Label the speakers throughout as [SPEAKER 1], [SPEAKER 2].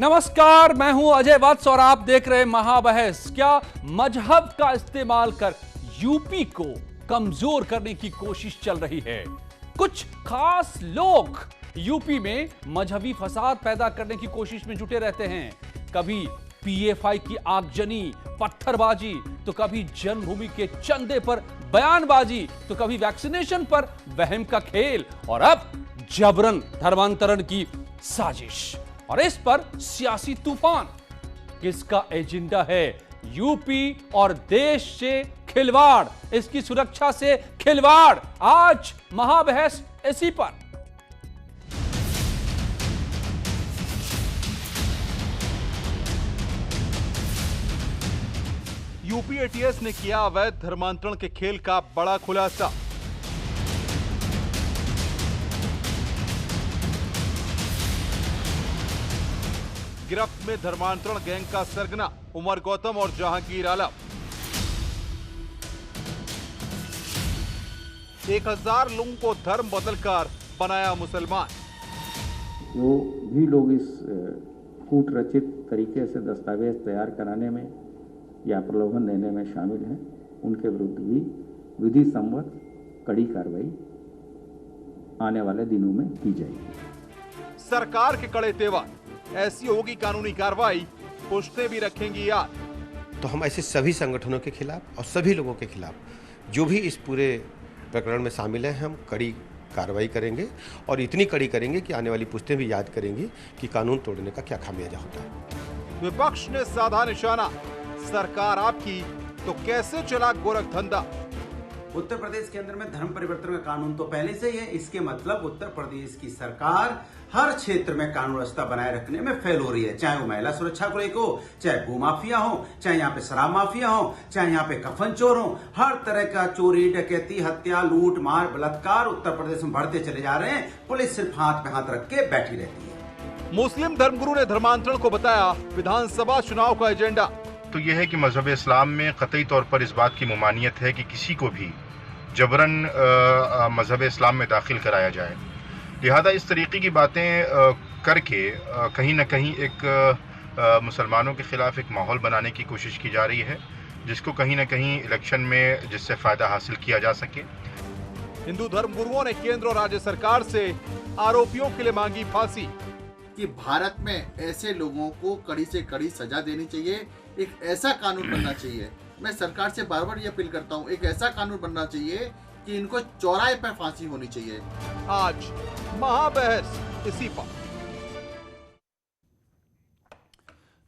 [SPEAKER 1] नमस्कार, मैं हूं अजय वत्स और आप देख रहे हैं महाबहस। क्या मजहब का इस्तेमाल कर यूपी को कमजोर करने की कोशिश चल रही है? कुछ खास लोग यूपी में मजहबी फसाद पैदा करने की कोशिश में जुटे रहते हैं। कभी पीएफआई की आगजनी, पत्थरबाजी, तो कभी जन्मभूमि के चंदे पर बयानबाजी, तो कभी वैक्सीनेशन पर वहम का खेल, और अब जबरन धर्मांतरण की साजिश। और इस पर सियासी तूफान। किसका एजेंडा है? यूपी और देश से खिलवाड़, इसकी सुरक्षा से खिलवाड़। आज महाबहस इसी पर।
[SPEAKER 2] यूपी एटीएस ने किया अवैध धर्मांतरण के खेल का बड़ा खुलासा। गिरफ्त में धर्मांतरण गैंग का सरगना उमर गौतम और जहांगीर आलम। 1000 लोगों को धर्म बदलकर बनाया मुसलमान।
[SPEAKER 3] वो भी लोग इस कूट रचित तरीके से दस्तावेज तैयार कराने में या प्रलोभन देने में शामिल हैं, उनके विरुद्ध भी विधि सम्मत कड़ी कार्रवाई आने वाले दिनों में की जाएगी।
[SPEAKER 2] सरकार के कड़े तेवर, ऐसी होगी कानूनी कार्रवाई, पुश्ते भी रखेंगी याद।
[SPEAKER 4] तो हम ऐसे सभी संगठनों के खिलाफ और सभी लोगों के खिलाफ जो भी इस पूरे प्रकरण में शामिल हैं, हम कड़ी कार्रवाई करेंगे और इतनी कड़ी करेंगे कि आने वाली पुश्तें भी याद करेंगी कि कानून तोड़ने का क्या खामियाजा होता है।
[SPEAKER 2] विपक्ष ने साधा निशाना, सरकार आपकी तो कैसे चला गोरख धंधा।
[SPEAKER 5] उत्तर प्रदेश के अंदर में धर्म परिवर्तन का कानून तो पहले से ही है। इसके मतलब उत्तर प्रदेश की सरकार हर क्षेत्र में कानून व्यवस्था बनाए रखने में फेल हो रही है, चाहे वो महिला सुरक्षा को लेकर हो, चाहे भूमाफिया हो, चाहे यहाँ पे शराब माफिया हो, चाहे यहाँ पे कफन चोर हो। हर तरह का चोरी, डकैती, हत्या, लूट मार, बलात्कार उत्तर प्रदेश में बढ़ते चले जा रहे हैं। पुलिस सिर्फ हाथ पे हाथ रख के बैठी रहती है।
[SPEAKER 2] मुस्लिम धर्मगुरु ने धर्मांतरण को बताया विधानसभा चुनाव का एजेंडा।
[SPEAKER 6] तो यह है कि मजहब इस्लाम में कतई तौर पर इस बात की ममानियत है कि किसी को भी जबरन मजहब इस्लाम में दाखिल कराया जाए। लिहाजा इस तरीके की बातें करके कहीं ना कहीं एक मुसलमानों के खिलाफ एक माहौल बनाने की कोशिश की जा रही है, जिसको कहीं ना कहीं इलेक्शन में जिससे फ़ायदा हासिल किया जा सके।
[SPEAKER 2] हिंदू धर्मगुरुओं ने केंद्र और राज्य सरकार से आरोपियों के लिए मांगी फांसी।
[SPEAKER 7] कि भारत में ऐसे लोगों को कड़ी से कड़ी सजा देनी चाहिए, एक ऐसा कानून बनना चाहिए। मैं सरकार से बार बार ये अपील करता हूँ, एक ऐसा कानून बनना चाहिए कि इनको चौराहे पर फांसी होनी चाहिए।
[SPEAKER 2] आज महाबहस इसी पर।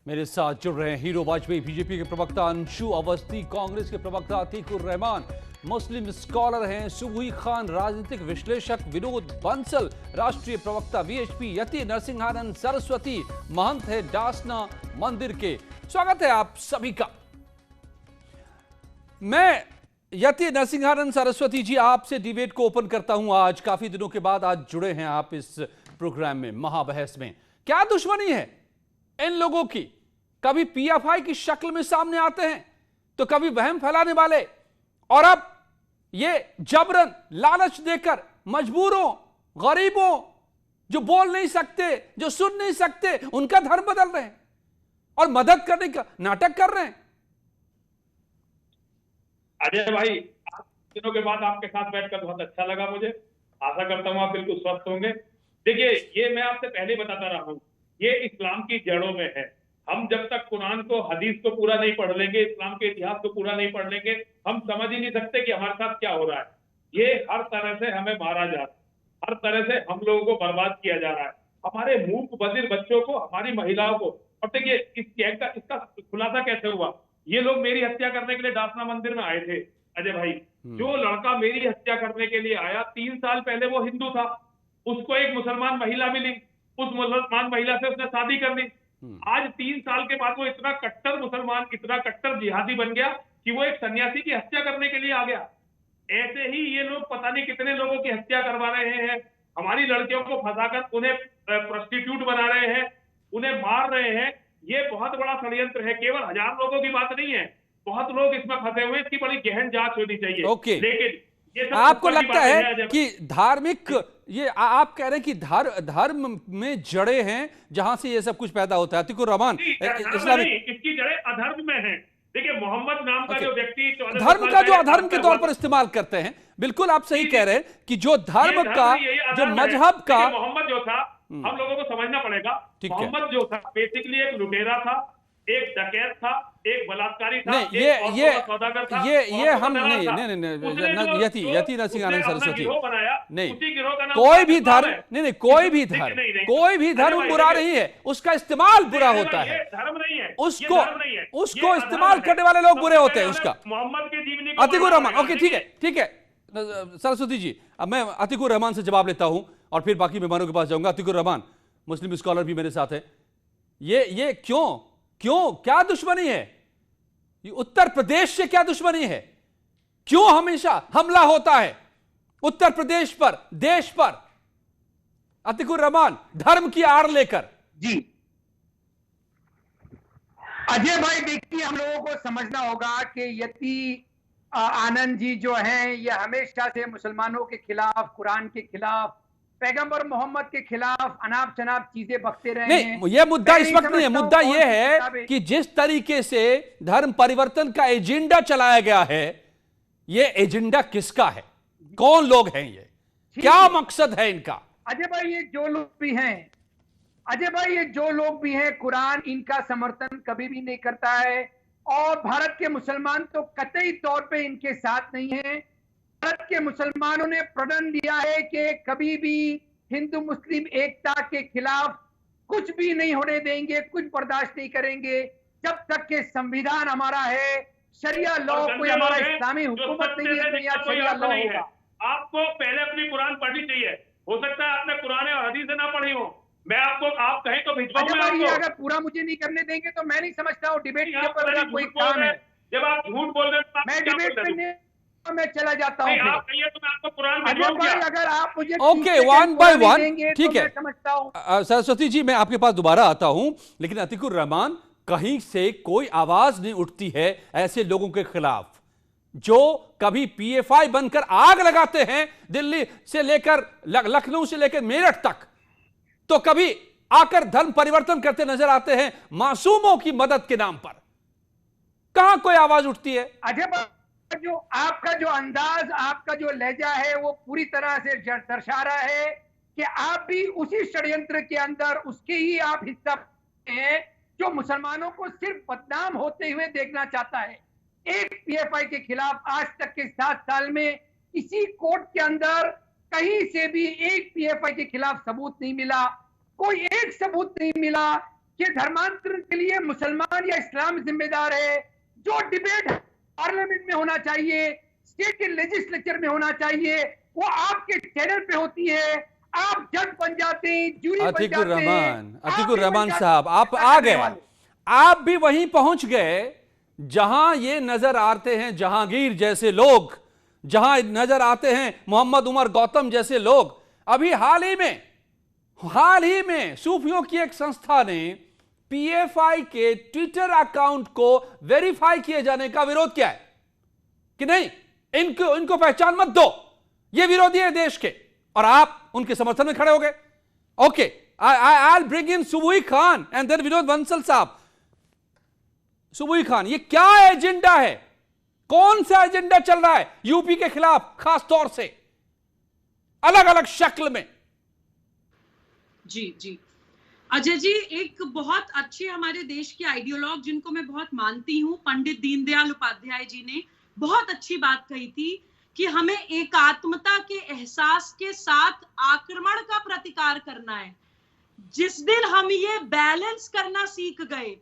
[SPEAKER 1] मेरे साथ जुड़ रहे हैं हीरो वाजपेयी, बीजेपी के प्रवक्ता अंशु अवस्थी, कांग्रेस के प्रवक्ता अतीकुर रहमान, मुस्लिम स्कॉलर हैं सुबुही खान, राजनीतिक विश्लेषक विनोद बंसल, राष्ट्रीय प्रवक्ता वीएचपी यति नरसिंहानंद सरस्वती, महंत है डासना मंदिर के। स्वागत है आप सभी का। मैं यति नरसिंहानंद सरस्वती जी आपसे डिबेट को ओपन करता हूं। आज काफी दिनों के बाद आज जुड़े हैं आप इस प्रोग्राम में, महाबहस में। क्या दुश्मनी है इन लोगों की? कभी पीएफआई की शक्ल में सामने आते हैं, तो कभी वहम फैलाने वाले, और अब ये जबरन लालच देकर मजबूरों, गरीबों, जो बोल नहीं सकते, जो सुन नहीं सकते, उनका धर्म बदल रहे हैं और मदद करने का नाटक कर रहे हैं।
[SPEAKER 8] अजय भाई, दिनों के बाद आपके साथ बैठकर बहुत अच्छा लगा मुझे। आशा करता हूँ आप बिल्कुल स्वस्थ होंगे। देखिए, ये मैं आपसे पहले बताता रहा हूँ, ये इस्लाम की जड़ों में है। हम जब तक कुरान को, हदीस को पूरा नहीं पढ़ लेंगे, इस्लाम के इतिहास को पूरा नहीं पढ़ लेंगे, हम समझ ही नहीं सकते कि हमारे साथ क्या हो रहा है। ये हर तरह से हमें मारा जा रहा है, हर तरह से हम लोगों को बर्बाद किया जा रहा है, हमारे मूक बधिर बच्चों को, हमारी महिलाओं को। और देखिए, इस गैंग का इसका खुलासा कैसे हुआ। ये लोग मेरी हत्या करने के लिए डासना मंदिर में आए थे अजय भाई। जो लड़का मेरी हत्या करने के लिए आया, 3 साल पहले वो हिंदू था, उसको एक मुसलमान महिला मिली, उस मुसलमान महिला से उसने शादी कर ली। आज 3 साल के बाद वो इतना कट्टर मुसलमान, इतना कट्टर जिहादी बन गया कि वो एक सन्यासी की हत्या करने के लिए आ गया। ऐसे ही ये लोग पता नहीं कितने लोगों की हत्या करवा रहे हैं, हमारी लड़कियों को फंसाकर उन्हें प्रोस्टिट्यूट बना रहे हैं, उन्हें मार रहे हैं। ये बहुत बड़ा षड्यंत्र है। केवल 1000 लोगों की बात नहीं है, बहुत लोग इसमें फंसे हुए। इसकी बड़ी गहन जांच होनी चाहिए।
[SPEAKER 1] Okay.
[SPEAKER 8] लेकिन ये सब
[SPEAKER 1] आपको
[SPEAKER 8] ऊपर की
[SPEAKER 1] लगता
[SPEAKER 8] बातें
[SPEAKER 1] है
[SPEAKER 8] हैं अजय
[SPEAKER 1] कि धार्मिक ये आप कह रहे हैं कि धर्म में जड़े हैं जहां से ये सब कुछ पैदा होता है? अतिकुर रहमान
[SPEAKER 8] भाई। धर्म
[SPEAKER 1] इस्लामिक
[SPEAKER 8] नहीं, इसकी जड़ें अधर्म में हैं। देखिए मोहम्मद नाम का जो व्यक्ति 14
[SPEAKER 1] धर्म
[SPEAKER 8] साल
[SPEAKER 1] का जो
[SPEAKER 8] पहले
[SPEAKER 1] अधर्म के
[SPEAKER 8] पैदा
[SPEAKER 1] तौर
[SPEAKER 8] हुआ
[SPEAKER 1] पर इस्तेमाल करते हैं, बिल्कुल आप सही
[SPEAKER 8] जी,
[SPEAKER 1] कह रहे हैं कि जो धर्म
[SPEAKER 8] ये
[SPEAKER 1] का
[SPEAKER 8] नहीं, ये
[SPEAKER 1] जो
[SPEAKER 8] अधर्म है।
[SPEAKER 1] मजहब का
[SPEAKER 8] देखिए, मोहम्मद जो था हम लोगों को समझना पड़ेगा।
[SPEAKER 1] ठीक है।
[SPEAKER 8] मोहम्मद जो था बेसिकली एक लुटेरा था, एक डकैत था, एक बलात्कारी था,
[SPEAKER 1] नहीं
[SPEAKER 8] एक औरतों का सौदागर था,
[SPEAKER 1] ये
[SPEAKER 8] औरतों का
[SPEAKER 1] हम
[SPEAKER 8] दलाल
[SPEAKER 1] नहीं
[SPEAKER 8] था।
[SPEAKER 1] नहीं
[SPEAKER 8] उसने
[SPEAKER 1] यति नरसिंह आनंद
[SPEAKER 8] उसने अपना
[SPEAKER 1] सरस्वती
[SPEAKER 8] गिरोह बनाया,
[SPEAKER 1] नहीं,
[SPEAKER 8] उसी गिरोह का नाम
[SPEAKER 1] कोई भी
[SPEAKER 8] इस्लाम
[SPEAKER 1] धर्म
[SPEAKER 8] है।
[SPEAKER 1] नहीं कोई भी
[SPEAKER 8] नहीं,
[SPEAKER 1] धर्म
[SPEAKER 8] नहीं,
[SPEAKER 1] कोई भी
[SPEAKER 8] अरे
[SPEAKER 1] धर्म
[SPEAKER 8] भाई,
[SPEAKER 1] बुरा
[SPEAKER 8] देखिए,
[SPEAKER 1] नहीं है, उसका इस्तेमाल बुरा
[SPEAKER 8] नहीं,
[SPEAKER 1] होता
[SPEAKER 8] ये
[SPEAKER 1] है।
[SPEAKER 8] धर्म नहीं है,
[SPEAKER 1] उसको
[SPEAKER 8] ये धर्म नहीं है,
[SPEAKER 1] उसको
[SPEAKER 8] ये
[SPEAKER 1] इस्तेमाल
[SPEAKER 8] अधर्म है।
[SPEAKER 1] करने वाले लोग बुरे
[SPEAKER 8] सबसे
[SPEAKER 1] होते हैं
[SPEAKER 8] पहले
[SPEAKER 1] उसका।
[SPEAKER 8] मोहम्मद की जीवनी को
[SPEAKER 1] अतिकुर
[SPEAKER 8] पढ़ना
[SPEAKER 1] रहमान,
[SPEAKER 8] पड़ेगा।
[SPEAKER 1] ओके ठीक है सरस्वती जी, अब मैं अतिकुर रहमान से जवाब लेता हूं और फिर बाकी मेहमानों के पास जाऊंगा। अतिकुर रहमान मुस्लिम स्कॉलर भी मेरे साथ है। ये क्यों क्या दुश्मनी है? ये उत्तर प्रदेश से क्या दुश्मनी है? क्यों हमेशा हमला होता है उत्तर प्रदेश पर, देश पर? अतिकुर रहमान, धर्म की आड़ लेकर।
[SPEAKER 9] जी अजय भाई, देखिए हम लोगों को समझना होगा कि यति आनंद जी जो हैं ये हमेशा से मुसलमानों के खिलाफ, कुरान के खिलाफ, पैगंबर मोहम्मद के खिलाफ अनाप शनाप चीजें बकते रहे हैं।
[SPEAKER 1] नहीं, ये मुद्दा इस वक्त नहीं है। मुद्दा ये है कि जिस तरीके से धर्म परिवर्तन का एजेंडा चलाया गया है, ये एजेंडा किसका है? कौन लोग हैं ये? क्या मकसद है इनका?
[SPEAKER 9] अजय भाई, ये जो लोग भी हैं, अजय भाई ये जो लोग भी हैं, कुरान इनका समर्थन कभी भी नहीं करता है और भारत के मुसलमान तो कतई तौर पे इनके साथ नहीं हैं। भारत के मुसलमानों ने प्रण लिया है कि कभी भी हिंदू मुस्लिम एकता के खिलाफ कुछ भी नहीं होने देंगे, कुछ बर्दाश्त नहीं करेंगे जब तक कि संविधान हमारा है, शरिया लॉ कोई हमारा इस्लामी हुकूमत नहीं है, तो यहाँ शरिया लॉ होगा।
[SPEAKER 8] आपको पहले अपनी कुरान पढ़नी चाहिए। हो सकता है आपने कुरान और हदीस ना पढ़ी हो, मैं आपको आप कहें तो भिजवाऊंगा आपको।
[SPEAKER 9] अगर पूरा मुझे नहीं करने देंगे तो मैं नहीं समझता हूँ डिबेट के ऊपर कोई काम है।
[SPEAKER 8] जब आप झूठ बोल रहे हैं
[SPEAKER 9] मैं डिबेट पे नहीं, मैं चला जाता हूँ।
[SPEAKER 8] आप कहिए तो मैं आपको कुरान
[SPEAKER 9] भिजवाऊंगा। अगर आप मुझे
[SPEAKER 1] ओके, वन बाय वन, ठीक है।
[SPEAKER 9] समझता हूँ
[SPEAKER 1] सरस्वती जी, मैं आपके पास दोबारा आता हूं, लेकिन अतिकुर रहमान, कहीं से कोई आवाज नहीं उठती है ऐसे लोगों के खिलाफ जो कभी पीएफआई बनकर आग लगाते हैं दिल्ली से लेकर लखनऊ से लेकर मेरठ तक, तो कभी आकर धर्म परिवर्तन करते नजर आते हैं मासूमों की मदद के नाम पर। कहां कोई आवाज उठती है?
[SPEAKER 9] अजय, जो आपका जो अंदाज, आपका जो लहजा है वो पूरी तरह से दर्शा रहा है कि आप भी उसी षड्यंत्र के अंदर उसके ही आप हिस्सा हैं जो मुसलमानों को सिर्फ बदनाम होते हुए देखना चाहता है। एक पीएफआई के खिलाफ आज तक के 7 साल में किसी कोर्ट के अंदर कहीं से भी एक पीएफआई के खिलाफ सबूत नहीं मिला, कोई एक सबूत नहीं मिला कि धर्मांतरण के लिए मुसलमान या इस्लाम जिम्मेदार है। जो डिबेट पार्लियामेंट में होना चाहिए, स्टेट के लेजिस्लेचर में होना चाहिए, वो आपके चैनल पे होती है। आप जज बन जाते हैं, जूरी बन जाते हैं।
[SPEAKER 1] अतिकुर रहमान साहब, आप आ गए, आप भी वहीं पहुंच गए जहां ये नजर आते हैं जहांगीर जैसे लोग, जहां नजर आते हैं मोहम्मद उमर गौतम जैसे लोग। अभी हाल ही में सूफियों की एक संस्था ने पीएफआई के ट्विटर अकाउंट को वेरीफाई किए जाने का विरोध किया है कि नहीं, इनको पहचान मत दो, ये विरोधी है देश के, और आप उनके समर्थन में खड़े हो गए। Okay, I will bring in सुबुई खान एंड देन विनोद बंसल साहब। सुबुई खान, ये क्या एजेंडा है? कौन सा एजेंडा चल रहा है यूपी के खिलाफ, खास तौर से अलग अलग शक्ल में?
[SPEAKER 10] जी अजय जी, एक बहुत अच्छे हमारे देश के आइडियोलॉग जिनको मैं बहुत मानती हूँ, पंडित दीनदयाल उपाध्याय जी ने बहुत अच्छी बात कही थी कि हमें एकात्मता के एहसास के साथ आक्रमण का प्रतिकार करना है। जिस दिन हम ये बैलेंस करना सीख गए,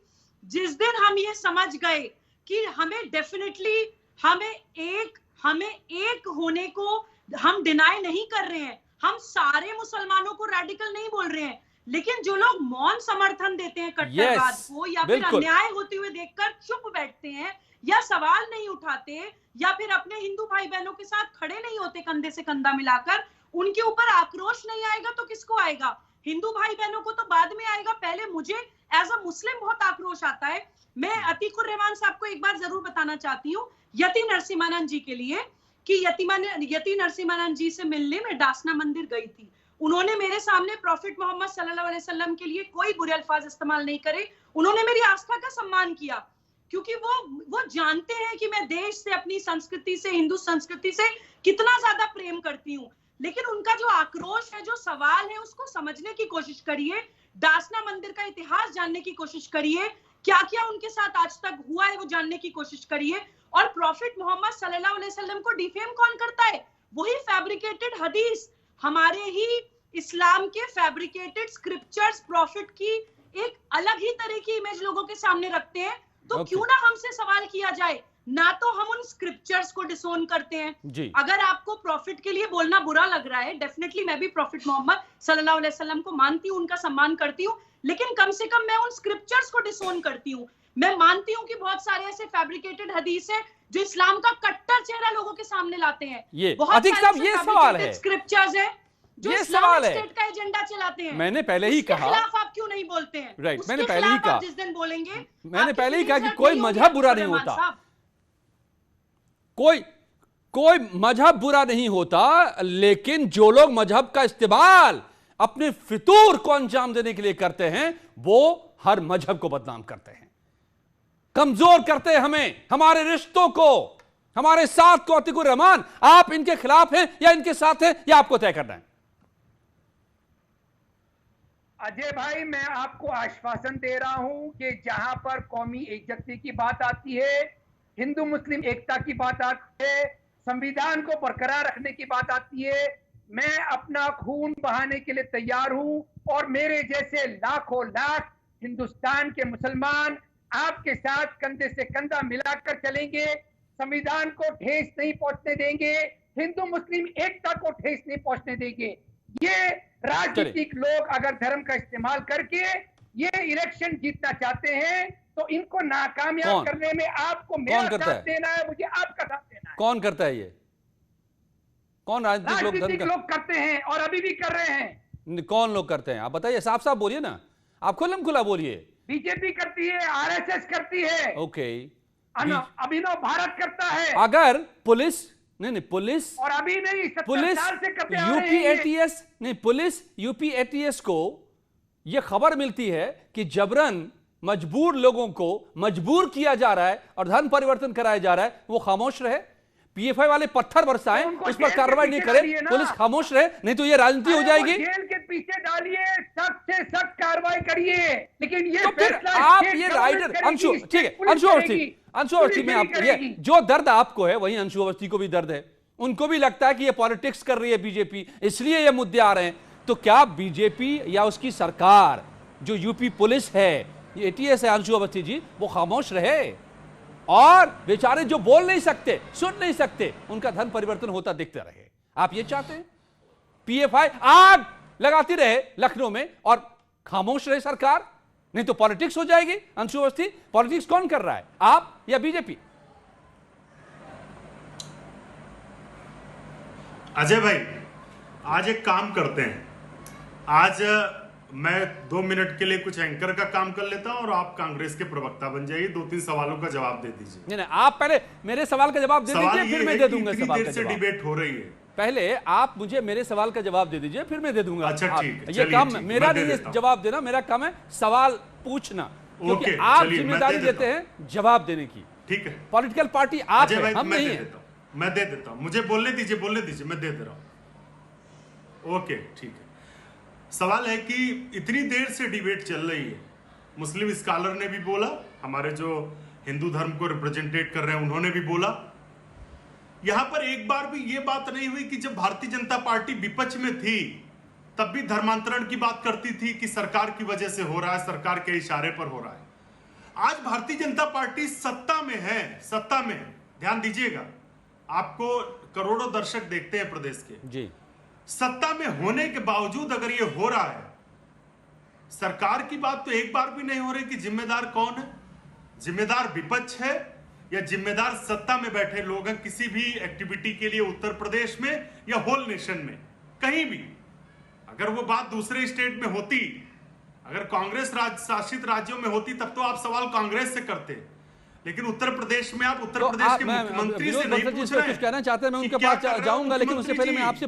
[SPEAKER 10] जिस दिन हम ये समझ गए कि हमें डेफिनेटली हमें एक होने को हम डिनाई नहीं कर रहे हैं, हम सारे मुसलमानों को रेडिकल नहीं बोल रहे हैं, लेकिन जो लोग मौन समर्थन देते हैं कट्टरवाद को, या फिर अन्याय होते हुए देखकर चुप बैठते हैं, या सवाल नहीं उठाते, या फिर अपने हिंदू भाई बहनों के साथ खड़े नहीं होते कंधे से कंधा मिलाकर, उनके ऊपर आक्रोश नहीं आएगा तो किसको आएगा? हिंदू भाई बहनों को तो बाद में आएगा, पहले मुझे एज अ मुस्लिम बहुत आक्रोश आता है। मैं अतिकुर रहमान साहब को एक बार जरूर बताना चाहती हूँ, यति नरसिम्हानंद जी के लिए, कि यति नरसिम्हानंद जी से मिलने में डासना मंदिर गई थी। उन्होंने मेरे सामने प्रॉफिट मोहम्मद सल्लल्लाहु अलैहि वसल्लम के लिए कोई बुरे अल्फाज इस्तेमाल नहीं करे। उन्होंने मेरी आस्था का सम्मान किया, क्योंकि वो जानते हैं कि मैं देश से, अपनी संस्कृति से, हिंदू संस्कृति से कितना ज्यादा प्रेम करती हूँ। लेकिन उनका जो आक्रोश है, जो सवाल है, उसको समझने की कोशिश करिए, डासना मंदिर का इतिहास जानने की कोशिश करिए, क्या क्या उनके साथ आज तक हुआ है वो जानने की कोशिश करिए। और प्रॉफिट मोहम्मद सल्लल्लाहु अलैहि वसल्लम को डिफेम कौन करता है? वही फैब्रिकेटेड हदीस, हमारे ही इस्लाम के फैब्रिकेटेड स्क्रिप्चर्स प्रॉफिट की एक अलग ही तरह की इमेज लोगों के सामने रखते हैं। तो क्यों ना हमसे सवाल किया जाए, ना तो हम उन स्क्रिप्चर्स को डिसोन करते हैं जी। अगर आपको प्रॉफिट के लिए बोलना बुरा लग रहा है, डेफिनेटली मैं भी प्रॉफिट मोहम्मद सल्लल्लाहु अलैहि वसल्लम को मानती हूँ, उनका सम्मान करती हूँ, लेकिन कम से कम मैं उन स्क्रिप्चर्स को डिसोन करती हूँ। मैं मानती हूँ कि बहुत सारे ऐसे फैब्रिकेटेड हदीस है जो इस्लाम का कट्टर चेहरा लोगों के सामने लाते हैं।
[SPEAKER 1] ये अतीक साहब, ये सवाल है,
[SPEAKER 10] स्क्रिप्चर्स है जो
[SPEAKER 1] ये सवाल है,
[SPEAKER 10] स्टेट का एजेंडा चलाते हैं।
[SPEAKER 1] मैंने पहले ही कहा,
[SPEAKER 10] खिलाफ आप क्यों नहीं बोलते हैं?
[SPEAKER 1] राइट, मैंने पहले ही कहा,
[SPEAKER 10] जिस दिन बोलेंगे,
[SPEAKER 1] मैंने पहले ही कहा कि कोई मजहब बुरा नहीं होता, कोई मजहब बुरा नहीं होता, लेकिन जो लोग मजहब का इस्तेमाल अपने फितूर को अंजाम देने के लिए करते हैं, वो हर मजहब को बदनाम करते हैं, कमजोर करते हैं हमें, हमारे रिश्तों को, हमारे साथ को। अतीकुर रहमान, आप इनके खिलाफ हैं या इनके साथ हैं, या आपको तय करना है?
[SPEAKER 9] अजय भाई, मैं आपको आश्वासन दे रहा हूं कि जहां पर कौमी एकजुटता की बात आती है, हिंदू मुस्लिम एकता की बात आती है, संविधान को बरकरार रखने की बात आती है, मैं अपना खून बहाने के लिए तैयार हूं। और मेरे जैसे लाखों लाख हिंदुस्तान के मुसलमान आपके साथ कंधे से कंधा मिलाकर चलेंगे, संविधान को ठेस नहीं पहुंचने देंगे, हिंदू मुस्लिम एकता को ठेस नहीं पहुंचने देंगे। ये राजनीतिक लोग अगर धर्म का इस्तेमाल करके ये इलेक्शन जीतना चाहते हैं, तो इनको नाकामयाब करने में आपको मेरा साथ देना है, मुझे आपका साथ देना है।
[SPEAKER 1] कौन करता है ये? कौन राजनीतिक
[SPEAKER 9] लोग करते हैं और अभी भी कर रहे हैं।
[SPEAKER 1] कौन लोग करते हैं? आप बताइए, साफ साफ बोलिए ना, आप खुल्लम खुला बोलिए।
[SPEAKER 9] बीजेपी करती है, आरएसएस करती है,
[SPEAKER 1] ओके,
[SPEAKER 9] अभिनव भारत करता है।
[SPEAKER 1] अगर पुलिस नहीं पुलिस
[SPEAKER 9] और अभी नहीं,
[SPEAKER 1] पुलिस यूपी एटीएस नहीं, पुलिस यूपी एटीएस को यह खबर मिलती है कि जबरन मजबूर लोगों को मजबूर किया जा रहा है और धर्म परिवर्तन कराया जा रहा है, वो खामोश रहे? पीएफआई वाले पत्थर बरसाएं, उस पर कार्रवाई नहीं करे, पुलिस खामोश रहे, नहीं तो ये राजनीति हो जाएगी।
[SPEAKER 9] जेल के पीछे डालिए, सख्त से सख्त कार्रवाई करिए, लेकिन ये
[SPEAKER 1] तो फिर आप ये राइडर अंशु, ठीक है, अंशु अवस्थी में आप ये जो दर्द आपको है, वही अंशु अवस्थी को भी दर्द है, उनको भी लगता है कि ये पॉलिटिक्स कर रही है बीजेपी, इसलिए ये मुद्दे आ रहे हैं। तो क्या बीजेपी या उसकी सरकार, जो यूपी पुलिस है, एटीएस है, अंशु अवस्थी जी, वो खामोश रहे और बेचारे जो बोल नहीं सकते, सुन नहीं सकते, उनका धर्म परिवर्तन होता दिखता रहे? आप ये चाहते हैं? पीएफआई आग लगाती रहे लखनऊ में और खामोश रहे सरकार, नहीं तो पॉलिटिक्स हो जाएगी। अंशु अवस्थी, पॉलिटिक्स कौन कर रहा है, आप या बीजेपी?
[SPEAKER 11] अजय भाई, आज एक काम करते हैं, आज मैं 2 मिनट के लिए कुछ एंकर का काम कर लेता हूं और आप कांग्रेस के प्रवक्ता बन जाइए, 2-3 सवालों का जवाब दे दीजिए।
[SPEAKER 1] नहीं, आप पहले मेरे सवाल का जवाब दे दीजिए, फिर मैं दे दूंगा सवाल का जवाब।
[SPEAKER 11] डिबेट हो रही है,
[SPEAKER 1] पहले आप मुझे मेरे सवाल का जवाब दे दीजिए, फिर मैं दे दूंगा।
[SPEAKER 11] अच्छा ठीक है,
[SPEAKER 1] ये काम मेरा नहीं है जवाब देना, मेरा काम है सवाल पूछना, क्योंकि आप जिम्मेदारी देते हैं जवाब देने की।
[SPEAKER 11] ठीक है,
[SPEAKER 1] पॉलिटिकल पार्टी आप हैं, हम नहीं है।
[SPEAKER 11] मैं दे देता हूं, मुझे बोलने दीजिए, मैं दे दे रहा हूं। ओके ठीक है। सवाल है कि इतनी देर से डिबेट चल रही है, मुस्लिम स्कॉलर ने भी बोला, हमारे जो हिंदू धर्म को रिप्रेजेंटेट कर रहे हैं उन्होंने भी बोला, यहां पर एक बार भी ये बात नहीं हुई कि जब भारतीय जनता पार्टी विपक्ष में थी तब भी धर्मांतरण की बात करती थी कि सरकार की वजह से हो रहा है, सरकार के इशारे पर हो रहा है। आज भारतीय जनता पार्टी सत्ता में है, सत्ता में है, ध्यान दीजिएगा, आपको करोड़ों दर्शक देखते हैं प्रदेश के जी। सत्ता में होने के बावजूद अगर ये हो रहा है, सरकार की बात तो एक बार भी नहीं हो रही कि जिम्मेदार कौन है, जिम्मेदार विपक्ष है या जिम्मेदार सत्ता में बैठे लोग हैं किसी भी एक्टिविटी के लिए उत्तर प्रदेश में या होल नेशन में कहीं भी। अगर वो बात दूसरे स्टेट में होती, अगर कांग्रेस शासित राज्यों में होती, तब तो आप सवाल कांग्रेस से करते, लेकिन उत्तर प्रदेश में आप उत्तर
[SPEAKER 1] तो
[SPEAKER 11] प्रदेश के मुख्यमंत्री से नहीं पूछ रहे
[SPEAKER 1] कुछ कहना चाहते हैं, मैं
[SPEAKER 11] कि
[SPEAKER 1] उनके
[SPEAKER 11] क्या
[SPEAKER 1] पास
[SPEAKER 11] कर रहे हो
[SPEAKER 1] जाऊंगा, लेकिन उससे पहले मैं
[SPEAKER 11] मुख्यमंत्री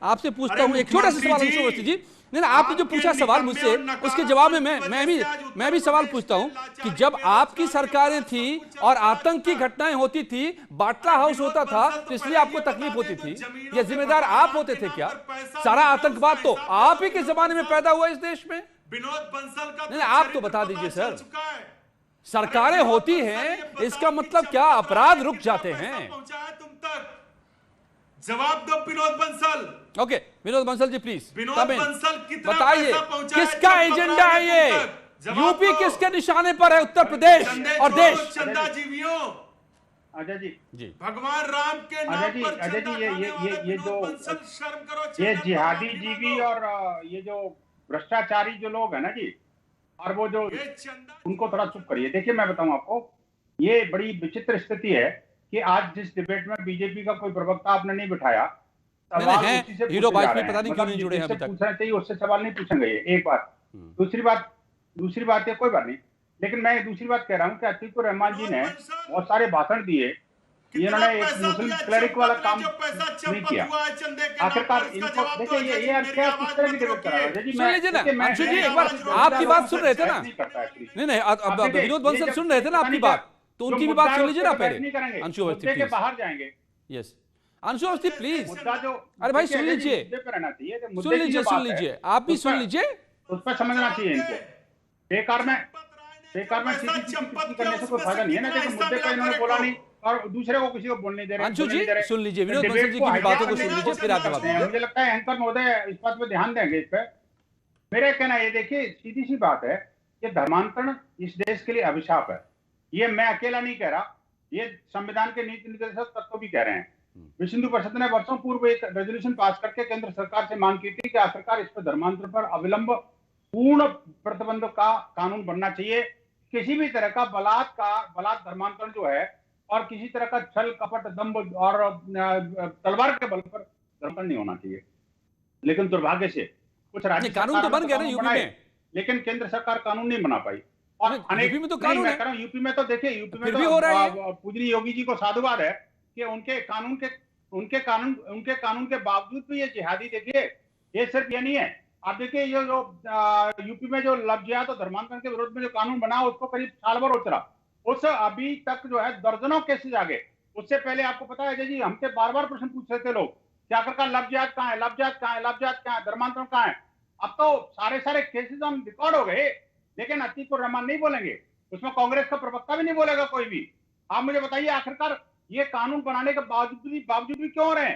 [SPEAKER 1] आपसे पूछता
[SPEAKER 11] अरे
[SPEAKER 1] हूं एक छोटा सा सवाल
[SPEAKER 11] मुख्यमंत्री
[SPEAKER 1] अंशु जी। नहीं, आपने जो
[SPEAKER 11] आपके
[SPEAKER 1] पूछा सवाल
[SPEAKER 11] निकम्मे
[SPEAKER 1] मुझसे,
[SPEAKER 11] और नकारात्मक
[SPEAKER 1] उसके जवाब में
[SPEAKER 11] वजह से
[SPEAKER 1] मैं भी सवाल पूछता हूं कि जब आपकी सरकारें थी और आतंक की घटनाएं होती थी, बाटला हाउस होता था, तो इसलिए आपको तकलीफ होती थी, ये जिम्मेदार आप होते थे क्या? सारा आतंकवाद तो आप ही के जमाने में पैदा हुआ इस देश में।
[SPEAKER 11] विनोद बंसल का
[SPEAKER 1] नहीं, आप तो बता दीजिए सर, सरकारें होती हैं, इसका मतलब क्या अपराध रुक जाते हैं?
[SPEAKER 11] तुम तक जवाब दो Vinod Bansal.
[SPEAKER 1] Okay, Vinod Bansal ji please
[SPEAKER 11] Vinod
[SPEAKER 1] come in।
[SPEAKER 11] Bansal कितना
[SPEAKER 1] बताइए
[SPEAKER 11] पैसा पहुंचाया
[SPEAKER 1] किसका
[SPEAKER 11] जब
[SPEAKER 1] एजेंडा है ये?
[SPEAKER 11] अपराधी तुम तक?
[SPEAKER 1] यूपी
[SPEAKER 11] जवाब दो।
[SPEAKER 1] किसके निशाने पर है? उत्तर प्रदेश और देश।
[SPEAKER 11] चंदा जीवियों,
[SPEAKER 12] अजय जी
[SPEAKER 1] जी,
[SPEAKER 11] भगवान राम के नाम
[SPEAKER 12] अजय जी,
[SPEAKER 11] पर
[SPEAKER 12] अजय
[SPEAKER 11] चंदा
[SPEAKER 12] जी, ये-
[SPEAKER 11] खाने
[SPEAKER 12] ये-
[SPEAKER 11] वाले
[SPEAKER 12] ये
[SPEAKER 11] विनोद
[SPEAKER 12] जो-
[SPEAKER 11] बंसल, शर्म करो।
[SPEAKER 12] ये
[SPEAKER 11] चंदा
[SPEAKER 12] जिहादी
[SPEAKER 11] खाने
[SPEAKER 12] जीवी
[SPEAKER 11] वालों।
[SPEAKER 12] और ये जो भ्रष्टाचारी जो लोग हैं ना जी, और वो जो
[SPEAKER 11] ये चंदा
[SPEAKER 12] उनको थोड़ा चुप करिए। देखिए मैं बताऊं आपको, ये बड़ी विचित्र स्थिति है कि आज जिस डिबेट में बीजेपी का कोई प्रवक्ता आपने नहीं बिठाया, सवाल
[SPEAKER 1] हैं,
[SPEAKER 12] उसी से पूछे
[SPEAKER 1] हीरो
[SPEAKER 12] जा
[SPEAKER 1] वाजपेयी
[SPEAKER 12] रहे हैं।
[SPEAKER 1] पता नहीं क्यों नहीं जुड़े हैं
[SPEAKER 12] जिससे
[SPEAKER 1] अभी तक।
[SPEAKER 12] पूछना चाहिए उससे सवाल नहीं पूछेंगे ये, एक बात। दूसरी बात है, कोई बात नहीं, लेकिन मैं दूसरी बात कह रहा हूँ कि अतीकुर रहमान जी ने बहुत सारे भाषण दिए, इन्होंने एक मुस्लिम क्लरिक वाला काम नहीं किया। आखिरकार इनको देखिए ये क्या किस तरह की डिबेट कर रहा है जी।
[SPEAKER 1] सुन लीजिए ना अंशु जी, एक बार आपकी बात सुन रहे थे ना? नहीं, अब विनोद बंसल सुन रहे थे ना आपकी बात, तो उनकी भी बात सुन लीजिए ना पहले। अंशु अवस्थी
[SPEAKER 12] के
[SPEAKER 1] प्लीज।
[SPEAKER 12] बाहर जाएंगे।
[SPEAKER 1] Yes, Anshu Awasthi please.
[SPEAKER 12] मुद्दा जो
[SPEAKER 1] अरे भाई सुन लीजिए, सुन लीजिए, आप भी सुन लीजिए।
[SPEAKER 12] उस पर समझना चाहिए इनको। बेकार में सीधी करने से कोई फायदा नहीं है ना, लेकिन मुद्दे का इन्होंने बोला नहीं और दूसरे को किसी को बोलने नहीं दे रहे।
[SPEAKER 1] अंशु जी सुन लीजिए, विनोद बंसल जी की बातों को सुन लीजिए, फिर आगे बात करेंगे।
[SPEAKER 12] मुझे लगता है एंकर महोदय इस बात पे ध्यान देंगे। इस पे मेरा कहना ये, देखिए सीधी सी बात है कि धर्मांतरण इस देश के लिए अभिशाप है। ये मैं अकेला नहीं कह रहा, ये संविधान के नीति निर्देशक तत्व भी कह रहे हैं। विश्व हिंदू परिषद ने वर्षों पूर्व एक रेजोल्यूशन पास करके केंद्र सरकार से मांग की थी कि आखिरकार इस पर धर्मांतरण पर अविलंब पूर्ण प्रतिबंध का कानून बनना चाहिए। किसी भी तरह का बलात् धर्मांतरण जो है और किसी तरह का छल कपट दंभ और तलवार के बल पर धर्मांतरण नहीं होना चाहिए। लेकिन दुर्भाग्य से कुछ राज्य
[SPEAKER 1] कानून तो बन गया ना यूपी में,
[SPEAKER 12] लेकिन केंद्र सरकार कानून नहीं बना पाई। और
[SPEAKER 1] यूपी में तो कानून है।
[SPEAKER 12] यूपी में तो देखिए, यूपी में
[SPEAKER 1] फिर भी हो रहा है।
[SPEAKER 12] पूजनीय योगी जी को साधुवाद है कि उनके कानून के बावजूद भी ये जिहादी, देखिए ये सिर्फ ये नहीं है। आप देखिए ये जो यूपी में जो लव जिहाद और धर्मांतरण के विरोध में जो कानून बना, उसको करीब साल भर हो चला, उस अभी तक जो है दर्जनों केसेज आ गए। उससे पहले आपको पता है जी, हमसे बार बार प्रश्न पूछ रहे थे लोग कि आखिरकार लव जिहाद कहाँ है, लव जिहाद कहाँ है, लव जिहाद कहाँ है, धर्मांतरण कहाँ है। अब तो सारे केसेज हम रिकॉर्ड हो गए, लेकिन अतीकुर रहमान नहीं बोलेंगे, उसमें कांग्रेस का प्रवक्ता भी नहीं बोलेगा कोई भी। आप मुझे बताइए आखिरकार ये कानून बनाने के बावजूद भी क्यों रहे?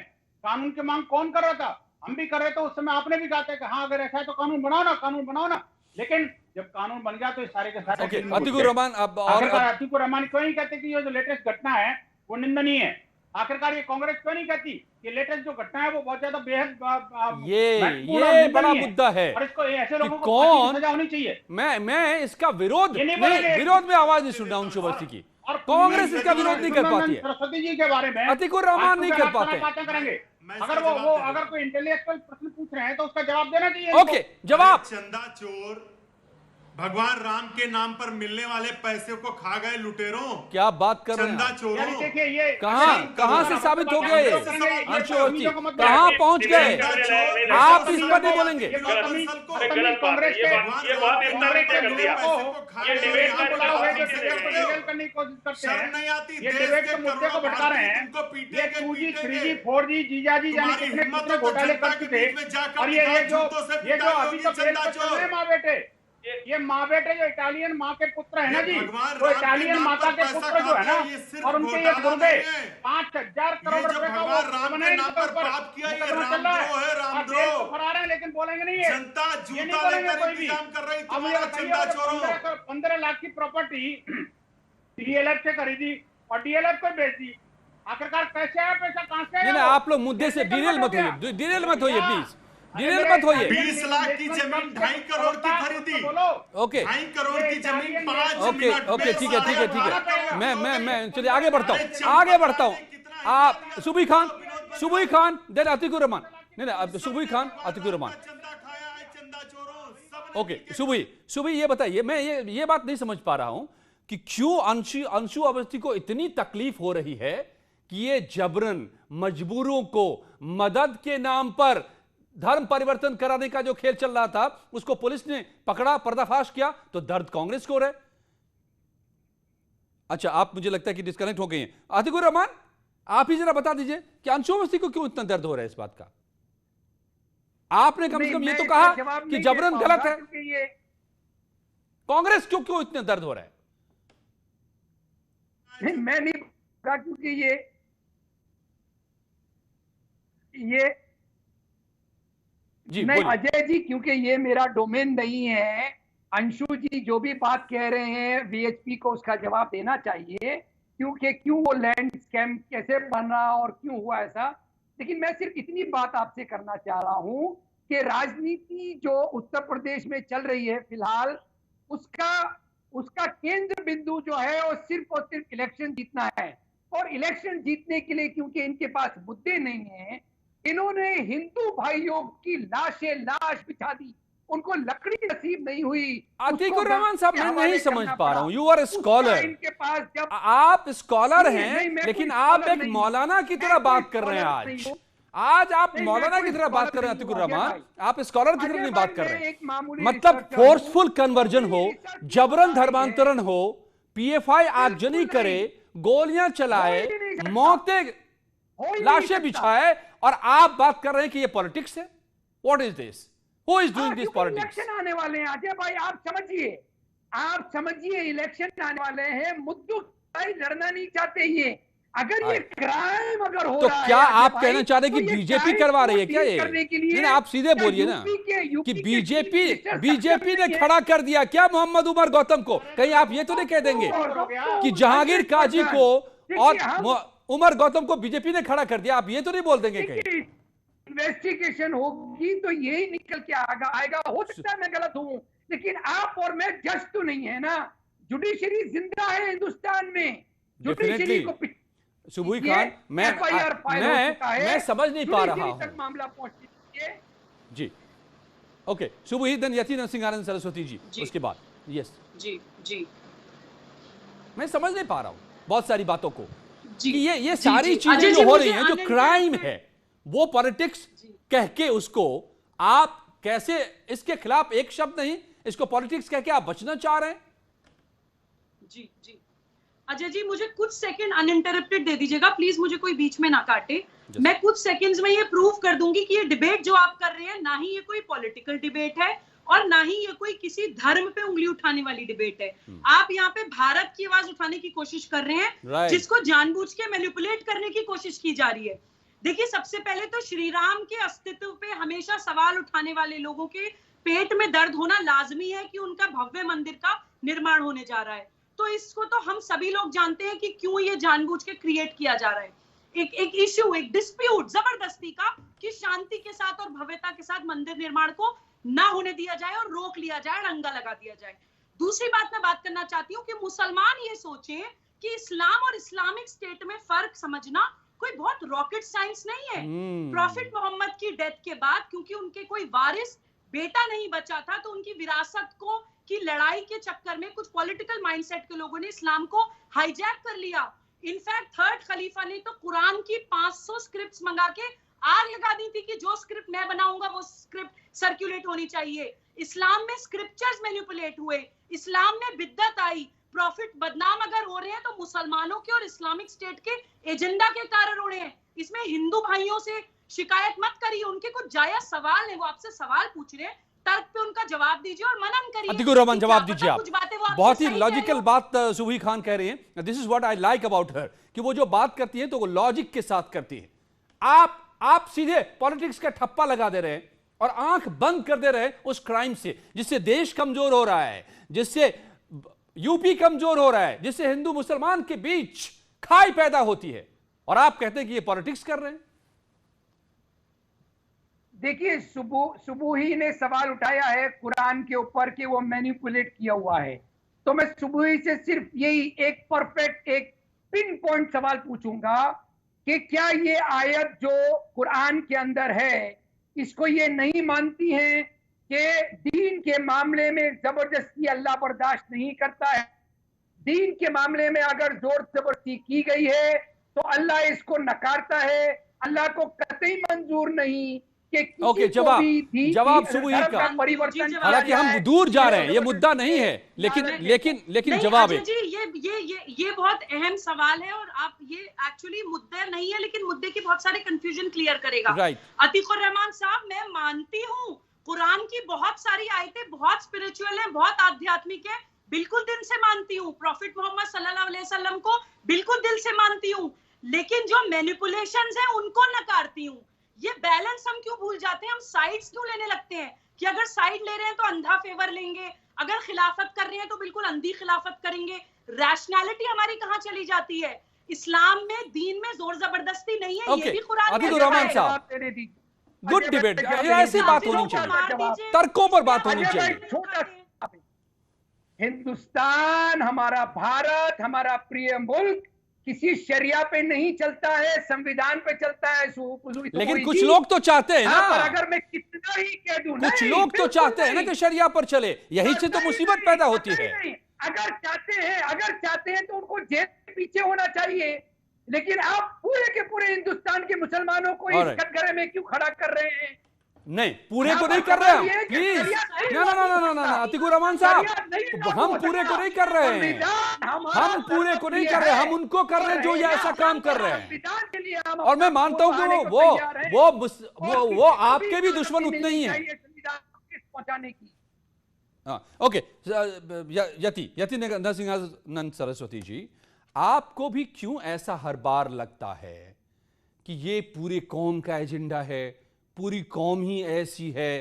[SPEAKER 12] कानून की मांग कौन कर रहा था? हम भी कर रहे थे उस समय, आपने भी कहा था कि हाँ अगर ऐसा है तो कानून बनाओ ना। लेकिन जब कानून बन गया तो इस सारे के सारे
[SPEAKER 1] अतीकुर रहमान
[SPEAKER 12] अतीकुर रहमान क्यों नहीं कहते कि ये जो लेटेस्ट घटना है वो निंदनीय है? आखिरकार ये कांग्रेस क्यों नहीं कहती कि लेटेस्ट जो घटना है वो बहुत ज्यादा बेहद
[SPEAKER 1] ये बड़ा मुद्दा है
[SPEAKER 12] और इसको ऐसे लोगों को
[SPEAKER 1] कौन
[SPEAKER 12] सजा होनी चाहिए।
[SPEAKER 1] मैं इसका विरोध में आवाज नहीं सुन रहा हूं अंशु अवस्थी की।
[SPEAKER 12] और
[SPEAKER 1] कांग्रेस इसका विरोध नहीं कर पाती है।
[SPEAKER 12] सरस्वती जी के बारे में
[SPEAKER 1] अतीकुर रहमान नहीं कर पाते।
[SPEAKER 12] बातें करेंगे। अगर कोई इंटेलेक्चुअल प्रश्न पूछ रहे हैं तो उसका जवाब देना चाहिए।
[SPEAKER 1] ओके, जवाब।
[SPEAKER 11] चंदा चोर भगवान राम के नाम पर मिलने वाले पैसे को खा गए लुटेरों।
[SPEAKER 1] क्या बात कर रहे हैं?
[SPEAKER 11] चंदा चोरों।
[SPEAKER 12] देखिए ये
[SPEAKER 1] कहां से साबित हो गए? अंशु अवस्थी कहां पहुंच गए? आप इस पर नहीं बोलेंगे।
[SPEAKER 12] कांग्रेस करने की कोशिश करते हैं, ये डिबेट के मुद्दे को भटका रहे हैं। ये 2G 3G 4G जीजाजी जाने कितने घोटाले कर चुके। और ये जो अभी तक चल रहे माँ बेटे, ये माँ बेटे जो इटालियन माँ के पुत्र है ना जी, वो इटालियन माता के पुत्र जो है ना, और उनके ये गुर्दे 5000 करोड़ रुपए का वो देश को फरार है, लेकिन बोलेंगे नहीं है, ये नहीं बोलेंगे कोई भी। अब मुझे बताइए 15 लाख की प्रॉपर्टी डीएलएफ से खरीदी और डीएलएफ को बेच दी, आखिरकार कैसे आया पैसा, कहां से आया?
[SPEAKER 1] आप लोग मुद्दे से डिरेल मत होइए प्लीज, डिरेल मत होइए।
[SPEAKER 11] 20 लाख की जमीन 2.5 करोड़ की खरीदी।
[SPEAKER 1] ओके
[SPEAKER 11] 2.5 करोड़ की जमीन 5 मिनट
[SPEAKER 1] ओके ठीक है। मैं चलिए आगे बढ़ता हूँ। आप सुबही खान देन अतीकुर रहमान। नहीं सुबही खान अतीकुर रहमान। ओके सुबही ये बताइए, मैं ये बात नहीं समझ पा रहा हूं कि क्यों अंशु अवस्थी को इतनी तकलीफ हो रही है कि ये जबरन मजबूरों को मदद के नाम पर धर्म परिवर्तन कराने का जो खेल चल रहा था उसको पुलिस ने पकड़ा, पर्दाफाश किया, तो दर्द कांग्रेस को रहे। अच्छा, आप मुझे लगता है कि डिस्कनेक्ट हो गए हैं। आतिकुर रहमान, आप ही जरा बता दीजिए कि अंशु अवस्थी को क्यों इतना दर्द हो रहा है इस बात का? आपने कम से कम ये तो कहा कि जबरन गलत है, कांग्रेस क्यों इतना दर्द हो रहा है?
[SPEAKER 9] नहीं, मैं नहीं कहा, क्योंकि ये
[SPEAKER 1] जी
[SPEAKER 9] नहीं अजय जी, क्योंकि ये मेरा डोमेन नहीं है। अंशु जी जो भी बात कह रहे हैं वीएचपी को उसका जवाब देना चाहिए, क्योंकि क्यों वो लैंड स्कैम कैसे बना और क्यों हुआ ऐसा। लेकिन मैं सिर्फ इतनी बात आपसे करना चाह रहा हूं कि राजनीति जो उत्तर प्रदेश में चल रही है फिलहाल, उसका केंद्र बिंदु जो है वो सिर्फ और सिर्फ इलेक्शन जीतना है। और इलेक्शन जीतने के लिए क्योंकि इनके पास मुद्दे नहीं है, इन्होंने हिंदू भाइयों की लाश बिछा दी, उनको लकड़ी नसीब नहीं हुई।
[SPEAKER 1] आतिकुर रहमान साहब, मैं नहीं समझ पा रहा हूं। यू आर स्कॉलर,
[SPEAKER 9] इनके पास जब
[SPEAKER 1] आप स्कॉलर हैं,
[SPEAKER 9] मैं
[SPEAKER 1] लेकिन
[SPEAKER 9] कोई
[SPEAKER 1] आप
[SPEAKER 9] स्कॉलर
[SPEAKER 1] एक
[SPEAKER 9] नहीं
[SPEAKER 1] मौलाना की तरह बात कर रहे हैं। आज आप मौलाना की तरह बात कर रहे हैं आतिकुर रहमान, आप स्कॉलर की तरह नहीं बात कर रहे हैं। मतलब फोर्सफुल कन्वर्जन हो, जबरन धर्मांतरण हो, पीएफआई आगजनी करे, गोलियां चलाए, मौतें, लाशें बिछाए, और आप बात कर रहे हैं कि ये पॉलिटिक्स है। What is this? Who is doing this politics?
[SPEAKER 9] Election आने वाले हैं अजय भाई, आप समझिए इलेक्शन आने वाले हैं, मुद्दों लड़ना नहीं चाहते ये। अगर ये क्राइम अगर हो
[SPEAKER 1] तो
[SPEAKER 9] रहा
[SPEAKER 1] क्या
[SPEAKER 9] है
[SPEAKER 1] आप कहना चाह रहे हैं कि बीजेपी करवा रही है क्या ये? नहीं, आप सीधे बोलिए ना कि बीजेपी ने खड़ा कर दिया क्या मोहम्मद उमर गौतम को? कहीं आप ये तो नहीं कह देंगे कि जहांगीर काजी को और उमर गौतम को बीजेपी ने खड़ा कर दिया? आप ये तो नहीं बोल देंगे कहीं?
[SPEAKER 9] इन्वेस्टिगेशन होगी तो यही निकल के आएगा। हो सकता है मैं गलत हूं, लेकिन आप और मैं जज तो नहीं है ना। जुडिशरी जिंदा है हिंदुस्तान में, जुडिशरी को
[SPEAKER 1] सुबुई खान, मैं समझ नहीं पा रहा हूं।
[SPEAKER 9] मामला पहुंच
[SPEAKER 1] जी, ओके सुबुई, धन यतीन सिंह आनंद सरस्वती जी, उसके बाद यस
[SPEAKER 10] जी
[SPEAKER 1] मैं समझ नहीं पा रहा हूं बहुत सारी बातों को
[SPEAKER 10] जी,
[SPEAKER 1] कि ये सारी चीजें जो हो रही हैं, जो क्राइम है वो पॉलिटिक्स कह के उसको आप कैसे, इसके खिलाफ एक शब्द नहीं, इसको पॉलिटिक्स कह के आप बचना चाह रहे हैं?
[SPEAKER 10] जी अजय जी, मुझे कुछ सेकंड अनइंटरप्टेड दे दीजिएगा प्लीज, मुझे कोई बीच में ना काटे। मैं कुछ सेकंड्स में ये प्रूव कर दूंगी कि ये डिबेट जो आप कर रहे हैं, ना ही ये कोई पॉलिटिकल डिबेट है और ना ही ये कोई किसी धर्म पे उंगली उठाने वाली डिबेट है। आप यहाँ पे भारत की आवाज उठाने की कोशिश कर रहे हैं, जिसको जानबूझ के मैनिपुलेट करने की कोशिश की जा रही है। देखिए, सबसे पहले तो श्री राम के अस्तित्व पे हमेशा सवाल उठाने वाले लोगों के पेट में दर्द होना लाजमी है कि उनका भव्य मंदिर का निर्माण होने जा रहा है। तो इसको तो हम सभी लोग जानते हैं कि क्यों ये जानबूझ के क्रिएट किया जा रहा है। एक इश्यू, एक डिस्प्यूट जबरदस्ती का, कि शांति के साथ और भव्यता के साथ मंदिर निर्माण को ना होने दिया जाए और रोक लिया जाए, रंगा लगा दिया जाए। दूसरी बात मैं बात करना चाहती हूँ कि मुसलमान ये सोचें कि इस्लाम और इस्लामिक स्टेट में फर्क समझना कोई बहुत रॉकेट साइंस नहीं है। प्रॉफिट मोहम्मद की डेथ के बाद, क्योंकि उनके कोई वारिस बेटा नहीं बचा था, तो उनकी विरासत को की लड़ाई के चक्कर में कुछ पॉलिटिकल माइंडसेट के लोगों ने इस्लाम को हाईजैक कर लिया। इनफैक्ट थर्ड खलीफा ने तो कुरान की 500 स्क्रिप्ट्स मंगा के आग लगा दी थी कि जो स्क्रिप्ट मैं बनाऊंगा वो स्क्रिप्ट सर्कुलेट होनी चाहिए। इस्लाम में स्क्रिप्चर्स मैनिपुलेट हुए, इस्लाम में बिद्दत आई। प्रॉफिट बदनाम अगर हो रहे हैं तो मुसलमानों के और इस्लामिक स्टेट के एजेंडा के कारण हो रहे हैं। इसमें हिंदू भाइयों से शिकायत मत करिए, उनके कुछ जायज सवाल है, वो आपसे सवाल पूछ रहे हैं, तर्क पे उनका जवाब दीजिए और मनन करिए।
[SPEAKER 1] आतिकुर रहमान, जवाब दीजिए आप। बहुत ही लॉजिकल बात सुबुई खान कह रही हैं। This is what I like about her, कि वो जो बात करती है तो वो लॉजिक के साथ करती है। आप सीधे पॉलिटिक्स का ठप्पा लगा दे रहे हैं और आंख बंद कर दे रहे हैं उस क्राइम से, जिससे देश कमजोर हो रहा है, जिससे यूपी कमजोर हो रहा है, जिससे हिंदू मुसलमान के बीच खाई पैदा होती है, और आप कहते हैं कि ये पॉलिटिक्स कर रहे हैं।
[SPEAKER 9] देखिए, सुबुही ने सवाल उठाया है कुरान के ऊपर कि वो मैनिपुलेट किया हुआ है, तो मैं सुबुही से सिर्फ यही एक परफेक्ट, एक पिन पॉइंट सवाल पूछूंगा कि क्या ये आयत जो कुरान के अंदर है, इसको ये नहीं मानती हैं कि दीन के मामले में जबरदस्ती अल्लाह बर्दाश्त नहीं करता है? दीन के मामले में अगर जोर जबरदस्ती की गई है तो अल्लाह इसको नकारता है। अल्लाह को कतई मंजूर नहीं कि किसी
[SPEAKER 1] ओके,
[SPEAKER 9] को भी दीन
[SPEAKER 1] जवाब
[SPEAKER 9] की
[SPEAKER 1] सुबह
[SPEAKER 9] धर्म
[SPEAKER 1] का
[SPEAKER 9] परिवर्तन।
[SPEAKER 1] हालांकि हम दूर जा रहे हैं, ये मुद्दा नहीं है, लेकिन जवाब है
[SPEAKER 10] जी। ये बहुत अहम सवाल है और आप ये एक्चुअली मुद्दा नहीं है, लेकिन मुद्दे की बहुत सारे कंफ्यूजन क्लियर करेगा।
[SPEAKER 1] राइट।
[SPEAKER 10] अतीकुर रहमान साहब, मैं मानती हूँ कुरान की बहुत सारी आयतें बहुत स्पिरिचुअल हैं, बहुत आध्यात्मिक है, बिल्कुल दिल से मानती हूँ। प्रॉफिट मोहम्मद सल्लल्लाहु अलैहि वसल्लम को बिल्कुल दिल से मानती हूँ, लेकिन जो मैनिपुलेशंस हैं उनको नकारती हूँ। ये बैलेंस हम क्यों भूल जाते हैं? हम साइड्स क्यों लेने लगते हैं कि अगर साइड ले रहे हैं तो अंधा फेवर लेंगे, अगर खिलाफत कर रहे हैं तो बिल्कुल अंधी खिलाफत करेंगे। रैशनैलिटी हमारी कहाँ चली जाती है? इस्लाम में, दीन में जोर जबरदस्ती नहीं है। ये भी कुरान में है।
[SPEAKER 1] गुड डिबेट, ऐसी बात होनी चाहिए, तर्कों पर बात होनी चाहिए।
[SPEAKER 9] हिंदुस्तान, हमारा भारत, हमारा प्रिय मुल्क किसी शरिया पे नहीं चलता है, संविधान पे चलता है।
[SPEAKER 1] लेकिन कुछ लोग तो चाहते हैं ना,
[SPEAKER 9] अगर मैं कितना ही कह दूं,
[SPEAKER 1] कुछ लोग तो चाहते हैं ना कि शरिया पर चले, यही से तो मुसीबत पैदा होती है।
[SPEAKER 9] अगर चाहते हैं तो उनको जेल के पीछे होना चाहिए, लेकिन आप पूरे के पूरे हिंदुस्तान के मुसलमानों को इस कटघरे में क्यों खड़ा कर रहे हैं?
[SPEAKER 1] नहीं, पूरे को नहीं कर रहे हम, प्लीज। ना अतीकुर रहमान साहब, हम पूरे को नहीं कर रहे हैं, हम पूरे को नहीं कर रहे, हम उनको कर रहे हैं जो ये ऐसा काम कर रहे हैं। और मैं मानता हूं कि वो आपके भी दुश्मन उतने ही हैं।
[SPEAKER 9] पहुंचाने की।
[SPEAKER 1] ओके, यति नरसिंहानंद सरस्वती जी, आपको भी क्यों ऐसा हर बार लगता है कि ये पूरे कौम का एजेंडा है, पूरी कौम ही ऐसी है?